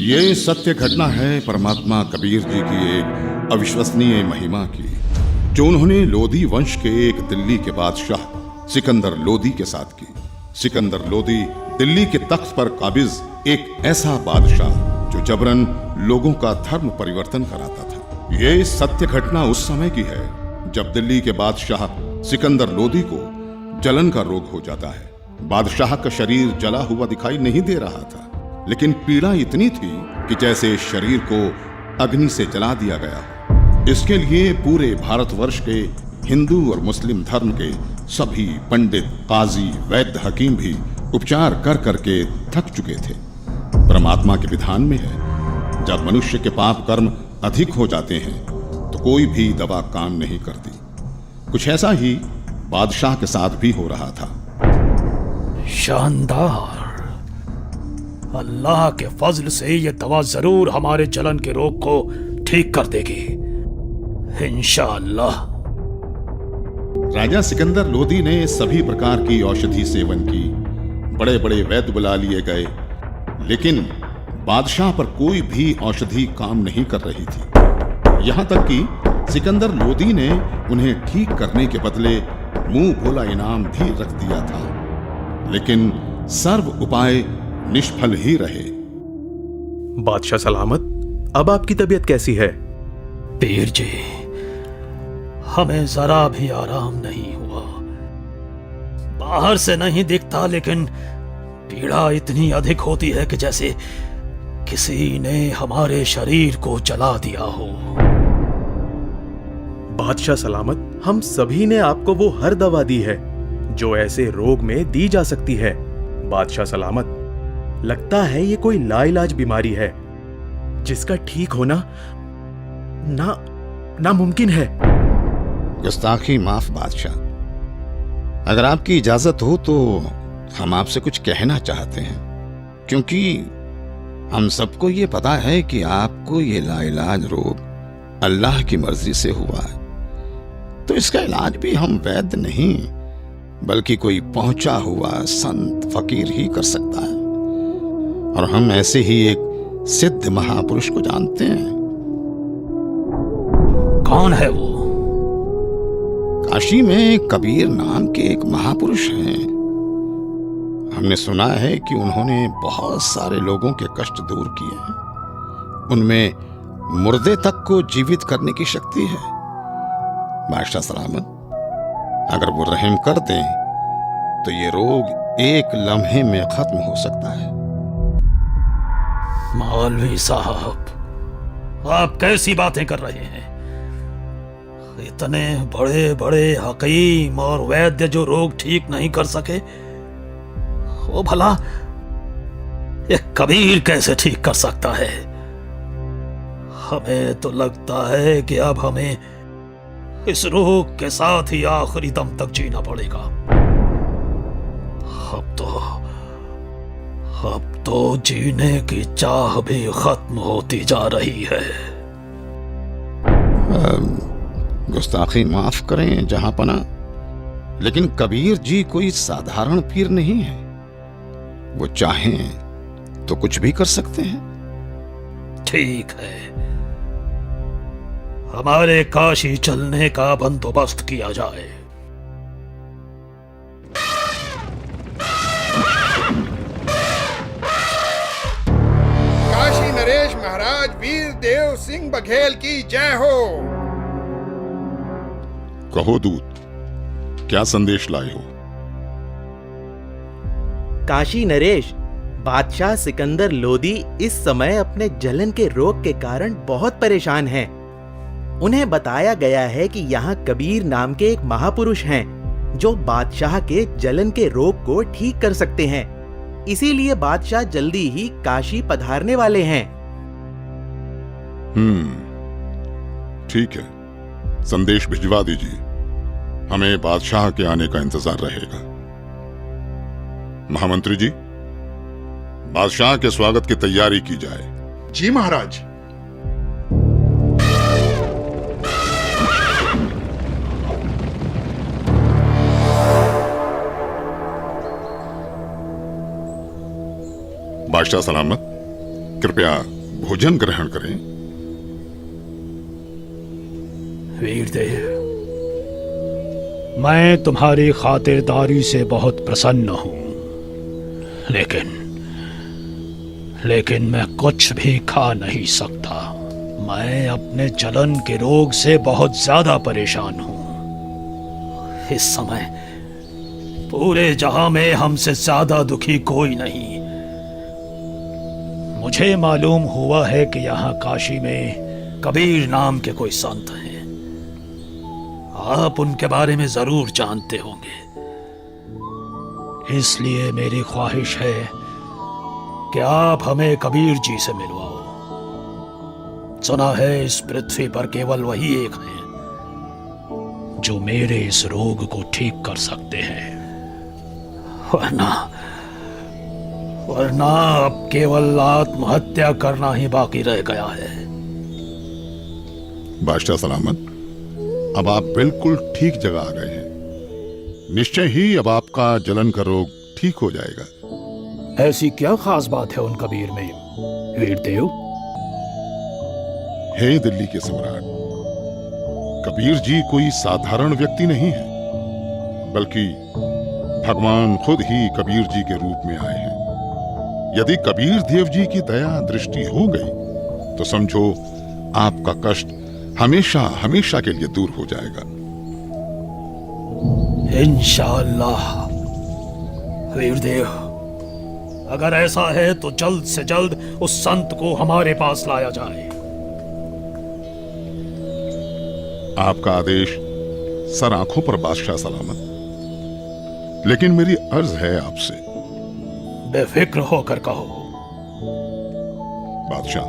ये सत्य घटना है परमात्मा कबीर जी की एक अविश्वसनीय महिमा की, जो उन्होंने लोदी वंश के एक दिल्ली के बादशाह सिकंदर लोदी के साथ की। सिकंदर लोदी दिल्ली के तख्त पर काबिज एक ऐसा बादशाह जो जबरन लोगों का धर्म परिवर्तन कराता था। ये सत्य घटना उस समय की है जब दिल्ली के बादशाह सिकंदर लोदी को जलन का रोग हो जाता है। बादशाह का शरीर जला हुआ दिखाई नहीं दे रहा था, लेकिन पीड़ा इतनी थी कि जैसे शरीर को अग्नि से जला दिया गया हो। इसके लिए पूरे भारतवर्ष के हिंदू और मुस्लिम धर्म के सभी पंडित, काजी, वैद्य, हकीम भी उपचार कर करके थक चुके थे। परमात्मा के विधान में है, जब मनुष्य के पाप कर्म अधिक हो जाते हैं तो कोई भी दवा काम नहीं करती। कुछ ऐसा ही बादशाह के साथ भी हो रहा था। शानदार। अल्लाह के फजल से ये दवा जरूर हमारे जलन के रोग को ठीक कर देगी, इंशाअल्लाह। राजा सिकंदर लोदी ने सभी प्रकार की औषधि सेवन की, बड़े बड़े वैद्य बुला लिए गए, लेकिन बादशाह पर कोई भी औषधि काम नहीं कर रही थी। यहां तक कि सिकंदर लोदी ने उन्हें ठीक करने के बदले मुंह भोला इनाम भी रख दिया था, लेकिन सर्व उपाय निष्फल ही रहे। बादशाह सलामत, अब आपकी तबीयत कैसी है? पीर जी, हमें जरा भी आराम नहीं हुआ। बाहर से नहीं दिखता, लेकिन पीड़ा इतनी अधिक होती है कि जैसे किसी ने हमारे शरीर को जला दिया हो। बादशाह सलामत, हम सभी ने आपको वो हर दवा दी है जो ऐसे रोग में दी जा सकती है। बादशाह सलामत, लगता है ये कोई लाइलाज बीमारी है जिसका ठीक होना नामुमकिन है। गुस्ताखी माफ बादशाह, अगर आपकी इजाजत हो तो हम आपसे कुछ कहना चाहते हैं, क्योंकि हम सबको ये पता है कि आपको ये लाइलाज रोग अल्लाह की मर्जी से हुआ है, तो इसका इलाज भी हम वैद्य नहीं बल्कि कोई पहुंचा हुआ संत फकीर ही कर सकता है। और हम ऐसे ही एक सिद्ध महापुरुष को जानते हैं। कौन है वो? काशी में कबीर नाम के एक महापुरुष हैं। हमने सुना है कि उन्होंने बहुत सारे लोगों के कष्ट दूर किए हैं। उनमें मुर्दे तक को जीवित करने की शक्ति है। बादशाह सलामत, अगर वो रहम कर दें तो ये रोग एक लम्हे में खत्म हो सकता है। मौलवी साहब, आप कैसी बातें कर रहे हैं? इतने बड़े बड़े हकीम और वैद्य जो रोग ठीक नहीं कर सके, वो भला एक कबीर कैसे ठीक कर सकता है? हमें तो लगता है कि अब हमें इस रोग के साथ ही आखिरी दम तक जीना पड़ेगा। अब तो जीने की चाह भी खत्म होती जा रही है। गुस्ताखी माफ करें जहांपना, लेकिन कबीर जी कोई साधारण पीर नहीं है। वो चाहें तो कुछ भी कर सकते हैं। ठीक है, हमारे काशी चलने का बंदोबस्त किया जाए। काशी नरेश महाराज वीर देव सिंह बघेल की जय हो। कहो दूत, क्या संदेश लाए हो? काशी नरेश, बादशाह सिकंदर लोदी इस समय अपने जलन के रोग के कारण बहुत परेशान हैं। उन्हें बताया गया है कि यहाँ कबीर नाम के एक महापुरुष हैं जो बादशाह के जलन के रोग को ठीक कर सकते हैं। इसीलिए बादशाह जल्दी ही काशी पधारने वाले हैं। ठीक है, संदेश भिजवा दीजिए। हमें बादशाह के आने का इंतजार रहेगा। महामंत्री जी, बादशाह के स्वागत की तैयारी की जाए। जी महाराज। बादशाह सलामत, कृपया भोजन ग्रहण करें। वीरदेव, मैं तुम्हारी खातिरदारी से बहुत प्रसन्न हूं, लेकिन मैं कुछ भी खा नहीं सकता। मैं अपने जलन के रोग से बहुत ज्यादा परेशान हूं। इस समय पूरे जहां में हमसे ज्यादा दुखी कोई नहीं। मुझे मालूम हुआ है कि यहाँ काशी में कबीर नाम के कोई संत हैं। आप उनके बारे में जरूर जानते होंगे, इसलिए मेरी ख्वाहिश है कि आप हमें कबीर जी से मिलवाओ। सुना है इस पृथ्वी पर केवल वही एक हैं जो मेरे इस रोग को ठीक कर सकते हैं। वरना अब केवल आत्महत्या करना ही बाकी रह गया है। बादशाह सलामत, अब आप बिल्कुल ठीक जगह आ गए हैं। निश्चय ही अब आपका जलन का रोग ठीक हो जाएगा। ऐसी क्या खास बात है उन कबीर में, वीरदेव? हे दिल्ली के सम्राट, कबीर जी कोई साधारण व्यक्ति नहीं है, बल्कि भगवान खुद ही कबीर जी के रूप में आए हैं। यदि कबीर देव जी की दया दृष्टि हो गई तो समझो आपका कष्ट हमेशा हमेशा के लिए दूर हो जाएगा। इंशाअल्लाह। वीरदेव, अगर ऐसा है तो जल्द से जल्द उस संत को हमारे पास लाया जाए। आपका आदेश सर आंखों पर बादशाह सलामत। लेकिन मेरी अर्ज है आपसे। बेफिक्र होकर कहो। बादशाह,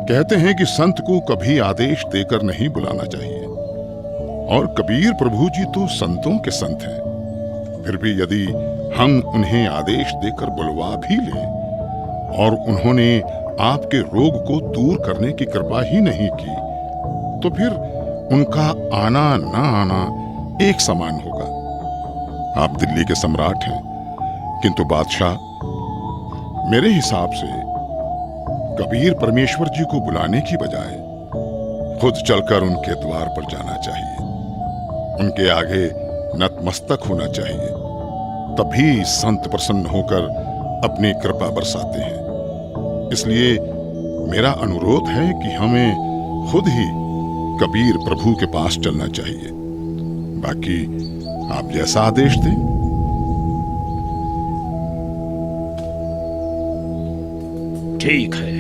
कहते हैं कि संत को कभी आदेश देकर नहीं बुलाना चाहिए, और कबीर प्रभु जी तो संतों के संत हैं। फिर भी यदि हम उन्हें आदेश देकर बुलवा भी लें और उन्होंने आपके रोग को दूर करने की कृपा ही नहीं की, तो फिर उनका आना ना आना एक समान होगा। आप दिल्ली के सम्राट हैं, किंतु बादशाह, मेरे हिसाब से कबीर परमेश्वर जी को बुलाने की बजाय खुद चलकर उनके द्वार पर जाना चाहिए, उनके आगे नतमस्तक होना चाहिए। तभी संत प्रसन्न होकर अपनी कृपा बरसाते हैं। इसलिए मेरा अनुरोध है कि हमें खुद ही कबीर प्रभु के पास चलना चाहिए। बाकी आप जैसा आदेश दें। ठीक है,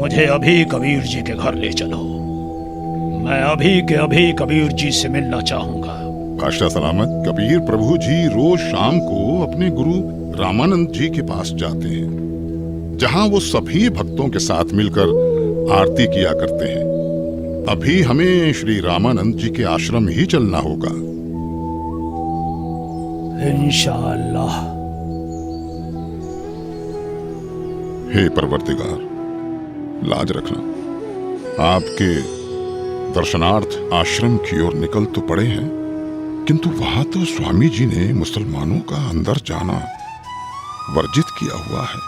मुझे अभी कबीर जी के घर ले चलो। मैं अभी के अभी कबीर जी से मिलना चाहूंगा। बादशाह सलामत, कबीर प्रभु जी रोज शाम को अपने गुरु रामानंद जी के पास जाते हैं, जहां वो सभी भक्तों के साथ मिलकर आरती किया करते हैं। अभी हमें श्री रामानंद जी के आश्रम ही चलना होगा। इंशाअल्लाह। हे परवरदिगार, लाज रखना। आपके दर्शनार्थ आश्रम की ओर निकल तो पड़े हैं, किंतु वहां तो स्वामी जी ने मुसलमानों का अंदर जाना वर्जित किया हुआ है।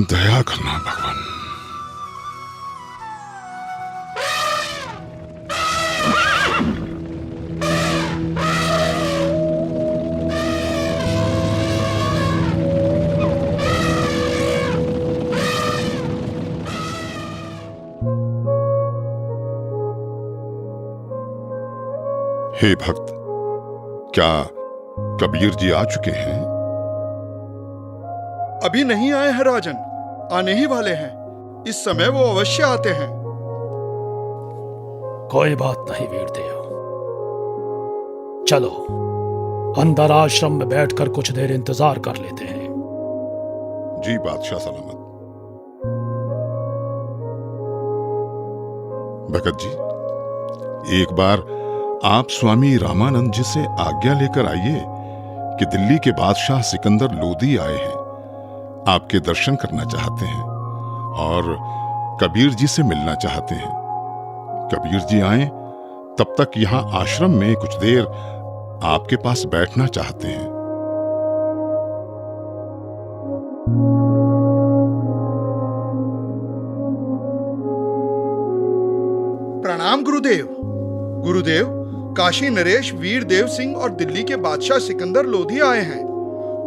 दया करना भगवान। हे भक्त, क्या कबीर जी आ चुके हैं? अभी नहीं आए हैं राजन, आने ही वाले हैं। इस समय वो अवश्य आते हैं। कोई बात नहीं वीरदेव, चलो अंदर आश्रम में बैठकर कुछ देर इंतजार कर लेते हैं। जी बादशाह सलामत। भगत जी, एक बार आप स्वामी रामानंद जी से आज्ञा लेकर आइए कि दिल्ली के बादशाह सिकंदर लोदी आए हैं, आपके दर्शन करना चाहते हैं और कबीर जी से मिलना चाहते हैं। कबीर जी आए तब तक यहां आश्रम में कुछ देर आपके पास बैठना चाहते हैं। प्रणाम गुरुदेव। गुरुदेव, काशी नरेश वीर देव सिंह और दिल्ली के बादशाह सिकंदर लोधी आए हैं।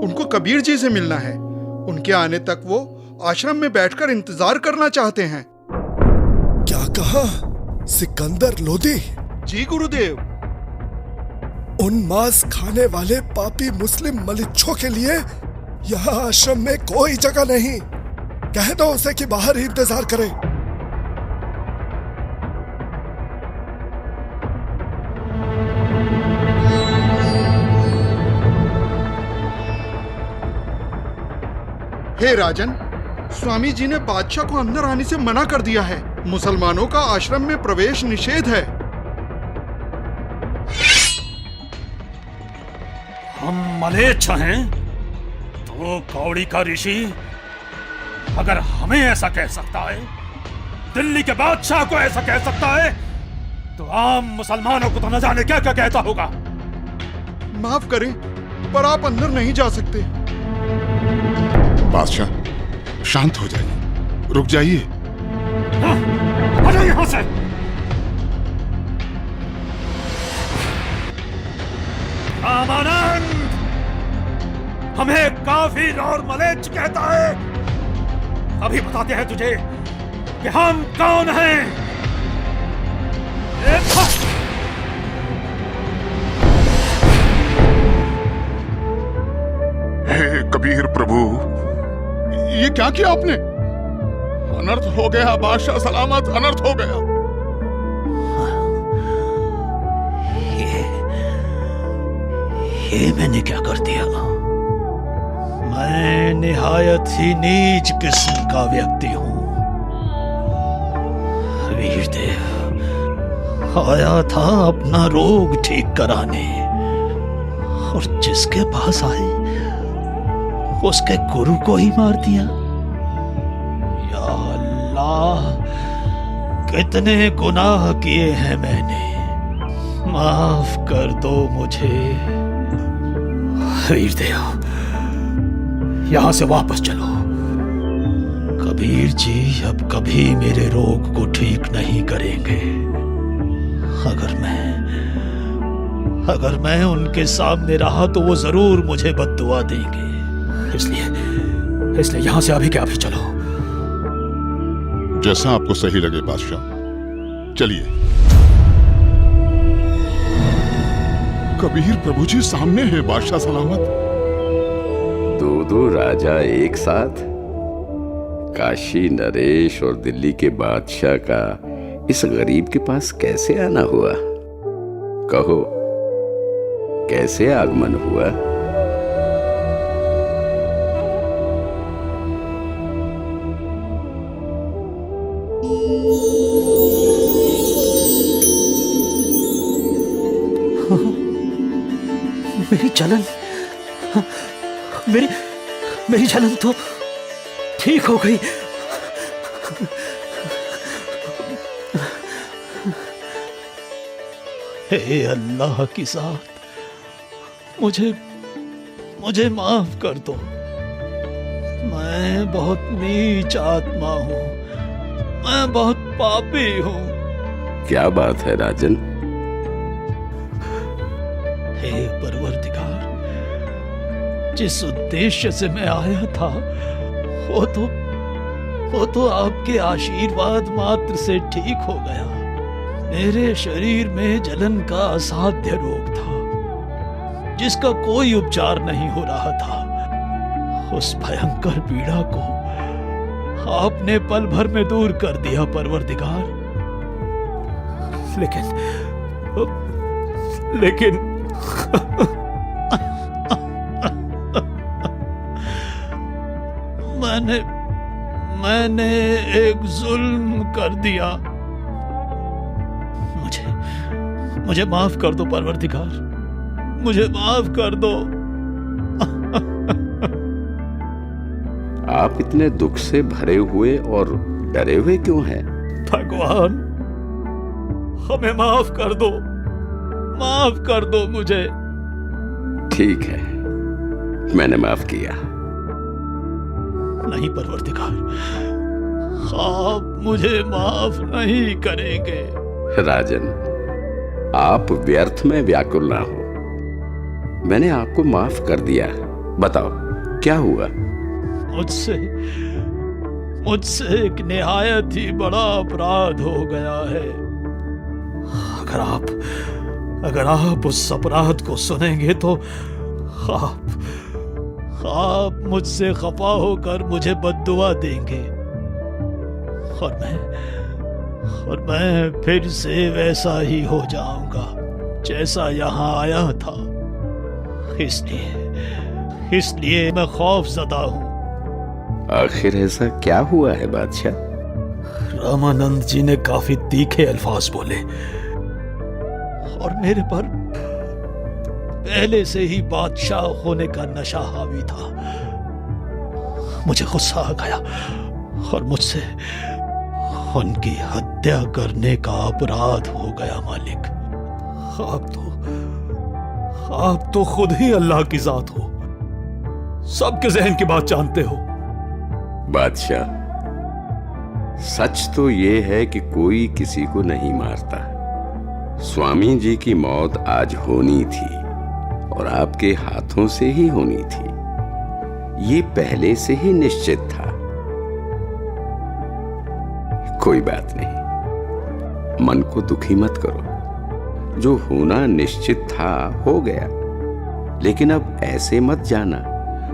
उनको कबीर जी से मिलना है। उनके आने तक वो आश्रम में बैठकर इंतजार करना चाहते हैं। क्या कहा? सिकंदर लोधी? जी गुरुदेव। उन मांस खाने वाले पापी मुस्लिम मलिच्छों के लिए यहाँ आश्रम में कोई जगह नहीं। कह दो उसे कि बाहर ही इंतजार करे। हे राजन, स्वामी जी ने बादशाह को अंदर आने से मना कर दिया है। मुसलमानों का आश्रम में प्रवेश निषेध है। हम मलेच्छ हैं तो कौड़ी का ऋषि अगर हमें ऐसा कह सकता है, दिल्ली के बादशाह को ऐसा कह सकता है, तो आम मुसलमानों को तो न जाने क्या क्या कहता होगा। माफ करें, पर आप अंदर नहीं जा सकते। बादशाह शांत हो जाइए, रुक जाइए। हटो यहां से। रामानंद हमें काफिर और मलेच्छ कहता है। अभी बताते हैं तुझे कि हम कौन हैं। हे कबीर प्रभु, ये क्या किया आपने? अनर्थ हो गया बादशाह सलामत, अनर्थ हो गया। ये मैंने क्या कर दिया? मैं निहायत ही नीच किस्म का व्यक्ति हूं। वीरदेव आया था अपना रोग ठीक कराने, और जिसके पास आए उसके गुरु को ही मार दिया। या अल्लाह, कितने गुनाह किए हैं मैंने, माफ कर दो मुझे। वीरदेव यहां से वापस चलो। कबीर जी अब कभी मेरे रोग को ठीक नहीं करेंगे। अगर मैं उनके सामने रहा तो वो जरूर मुझे बद्दुआ देंगे। इसलिए यहां से अभी के अभी चलो। जैसा आपको सही लगे बादशाह, चलिए। कबीर प्रभु जी सामने है बादशाह सलामत। दो राजा एक साथ? काशी नरेश और दिल्ली के बादशाह का इस गरीब के पास कैसे आना हुआ? कहो, कैसे आगमन हुआ? मेरी जलन मेरी जलन तो ठीक हो गई। हे अल्लाह की ज़ात, मुझे माफ कर दो। मैं बहुत नीच आत्मा हूं, मैं बहुत पापी हूं। क्या बात है राजन? हे परवरदिगार, जिस उद्देश्य से मैं आया था वो तो आपके आशीर्वाद मात्र से ठीक हो गया। मेरे शरीर में जलन का असाध्य रोग था, जिसका कोई उपचार नहीं हो रहा था। उस भयंकर पीड़ा को आपने पल भर में दूर कर दिया परवरदिगार। लेकिन मैंने एक जुल्म कर दिया। मुझे माफ कर दो परवरदिगार, मुझे माफ कर दो। आप इतने दुख से भरे हुए और डरे हुए क्यों हैं? भगवान, हमें माफ कर दो मुझे। ठीक है, मैंने माफ किया। नहीं परवरदिगार, आप मुझे माफ नहीं करेंगे। राजन, आप व्यर्थ में व्याकुल ना हो। मैंने आपको माफ कर दिया। बताओ क्या हुआ? मुझसे एक निहायत ही बड़ा अपराध हो गया है। अगर आप उस अपराध को सुनेंगे तो आप मुझसे खफा होकर मुझे बद्दुआ देंगे और मैं फिर से वैसा ही हो जाऊंगा जैसा यहां आया था। इसलिए मैं खौफजदा हूं। आखिर ऐसा क्या हुआ है बादशाह? रामानंद जी ने काफी तीखे अल्फाज बोले और मेरे पर पहले से ही बादशाह होने का नशा हावी था। मुझे गुस्सा आ गया और मुझसे उनकी हत्या करने का अपराध हो गया। मालिक, आप तो खुद ही अल्लाह की जात हो, सबके जहन की बात जानते हो। बादशाह, सच तो ये है कि कोई किसी को नहीं मारता। स्वामी जी की मौत आज होनी थी और आपके हाथों से ही होनी थी। ये पहले से ही निश्चित था। कोई बात नहीं, मन को दुखी मत करो। जो होना निश्चित था हो गया। लेकिन अब ऐसे मत जाना,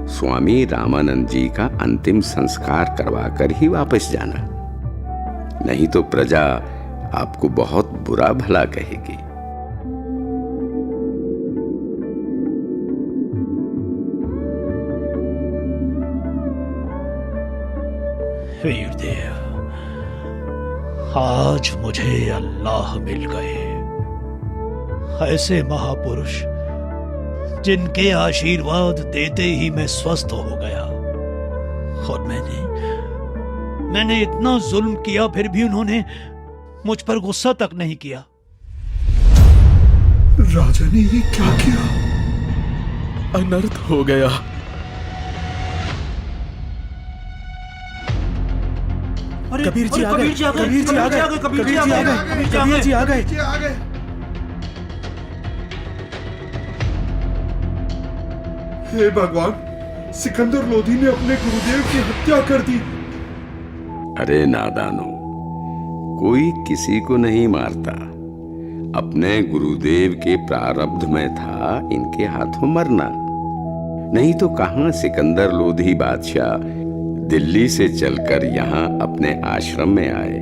स्वामी रामानंद जी का अंतिम संस्कार करवाकर ही वापस जाना, नहीं तो प्रजा आपको बहुत बुरा भला कहेगी। वीरदेव, आज मुझे अल्लाह मिल गए, ऐसे महापुरुष जिनके आशीर्वाद देते ही मैं स्वस्थ हो गया। और मैंने इतना जुल्म किया, फिर भी उन्होंने मुझ पर गुस्सा तक नहीं किया। राजा ने ये क्या किया? अनर्थ हो गया। कबीर जी आ गए। हे भगवान, सिकंदर लोधी ने अपने गुरुदेव की हत्या कर दी। अरे नादानो, कोई किसी को नहीं मारता। अपने गुरुदेव के प्रारब्ध में था इनके हाथों मरना। नहीं तो कहां सिकंदर लोधी बादशाह दिल्ली से चलकर यहाँ अपने आश्रम में आए।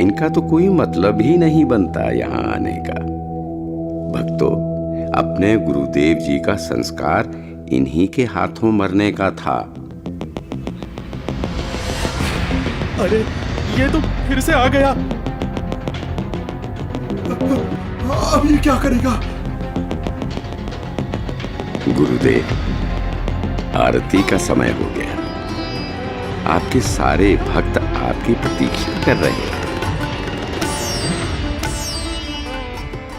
इनका तो कोई मतलब ही नहीं बनता यहाँ आने का। भक्तों, अपने गुरुदेव जी का संस्कार इन्हीं के हाथों मरने का था। अरे ये तो फिर से आ गया। अब ये क्या करेगा? गुरुदेव, आरती का समय हो गया। आपके सारे भक्त आपकी प्रतीक्षा कर रहे हैं।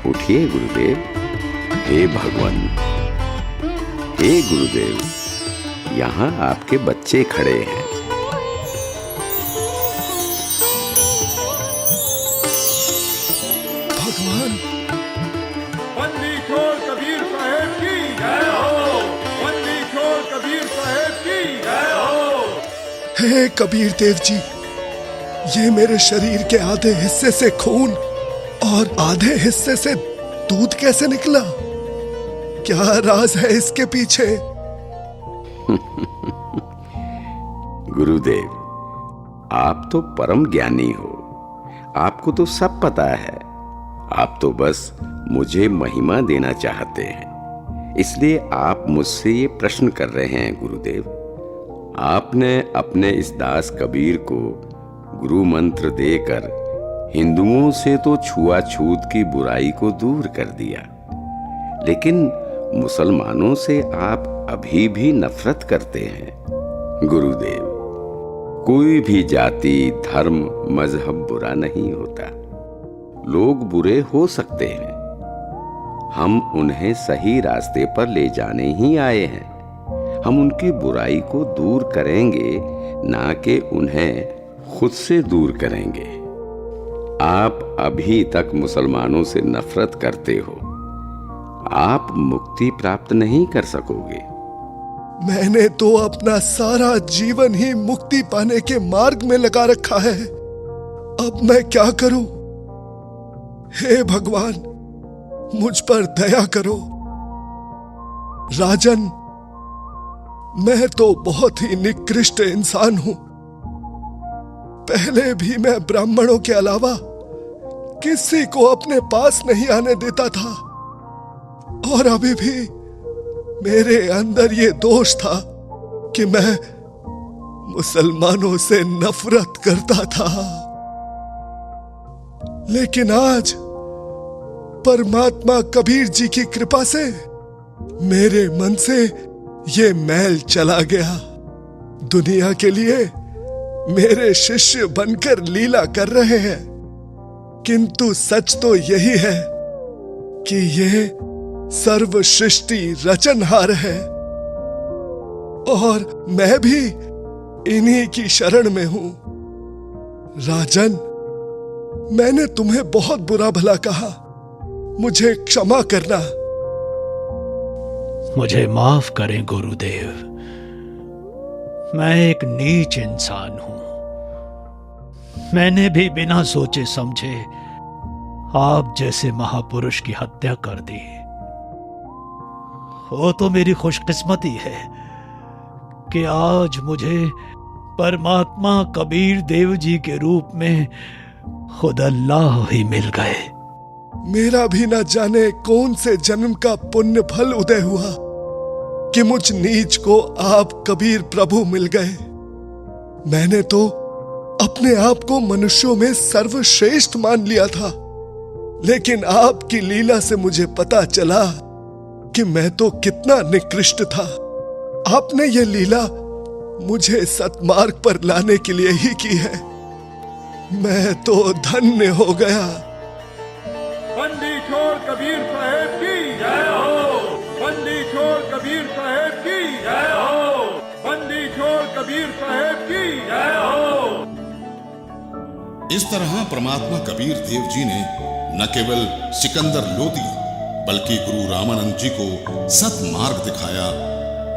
उठिए गुरुदेव। हे भगवान, हे गुरुदेव, यहाँ आपके बच्चे खड़े हैं। भगवान, बंदी छोड़ कबीर साहेब की जय हो। बंदी छोड़ कबीर साहेब की जय हो। हे कबीर देव जी, ये मेरे शरीर के आधे हिस्से से खून और आधे हिस्से से दूध कैसे निकला? क्या राज है इसके पीछे? गुरुदेव, आप तो परम ज्ञानी हो, आपको तो सब पता है। आप तो बस मुझे महिमा देना चाहते हैं, इसलिए आप मुझसे ये प्रश्न कर रहे हैं। गुरुदेव, आपने अपने इस दास कबीर को गुरु मंत्र देकर हिंदुओं से तो छुआछूत की बुराई को दूर कर दिया, लेकिन मुसलमानों से आप अभी भी नफरत करते हैं। गुरुदेव, कोई भी जाति, धर्म, मजहब बुरा नहीं होता। लोग बुरे हो सकते हैं, हम उन्हें सही रास्ते पर ले जाने ही आए हैं। हम उनकी बुराई को दूर करेंगे, ना कि उन्हें खुद से दूर करेंगे। आप अभी तक मुसलमानों से नफरत करते हो, आप मुक्ति प्राप्त नहीं कर सकोगे। मैंने तो अपना सारा जीवन ही मुक्ति पाने के मार्ग में लगा रखा है। अब मैं क्या करूं? हे भगवान, मुझ पर दया करो। राजन, मैं तो बहुत ही निकृष्ट इंसान हूं। पहले भी मैं ब्राह्मणों के अलावा किसी को अपने पास नहीं आने देता था, और अभी भी मेरे अंदर ये दोष था कि मैं मुसलमानों से नफरत करता था। लेकिन आज परमात्मा कबीर जी की कृपा से मेरे मन से ये मैल चला गया। दुनिया के लिए मेरे शिष्य बनकर लीला कर रहे हैं, किंतु सच तो यही है कि ये सर्व सृष्टि रचनहार है, और मैं भी इन्हीं की शरण में हूं। राजन, मैंने तुम्हें बहुत बुरा भला कहा, मुझे क्षमा करना। मुझे माफ करें गुरुदेव, मैं एक नीच इंसान हूं। मैंने भी बिना सोचे समझे आप जैसे महापुरुष की हत्या कर दी। वो तो मेरी खुशकिस्मती है कि आज मुझे परमात्मा कबीर देव जी के रूप में खुद अल्लाह ही मिल गए। मेरा भी न जाने कौन से जन्म का पुण्य फल उदय हुआ कि मुझ नीच को आप कबीर प्रभु मिल गए। मैंने तो अपने आप को मनुष्यों में सर्वश्रेष्ठ मान लिया था, लेकिन आपकी लीला से मुझे पता चला कि मैं तो कितना निकृष्ट था। आपने ये लीला मुझे सतमार्ग पर लाने के लिए ही की है। मैं तो धन्य हो गया। बंदी छोड़ कबीर साहेब की जय हो। बंदी छोड़ कबीर साहेब की जय हो। बंदी छोड़ कबीर साहेब की जय हो। इस तरह परमात्मा कबीर देव जी ने न केवल सिकंदर लोदी बल्कि गुरु रामानंद जी को सतमार्ग दिखाया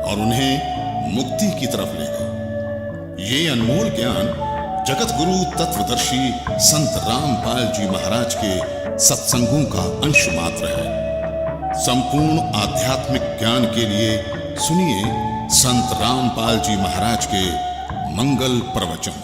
और उन्हें मुक्ति की तरफ ले गए। ये अनमोल ज्ञान जगत गुरु तत्वदर्शी संत रामपाल जी महाराज के सत्संगों का अंश मात्र है। संपूर्ण आध्यात्मिक ज्ञान के लिए सुनिए संत रामपाल जी महाराज के मंगल प्रवचन।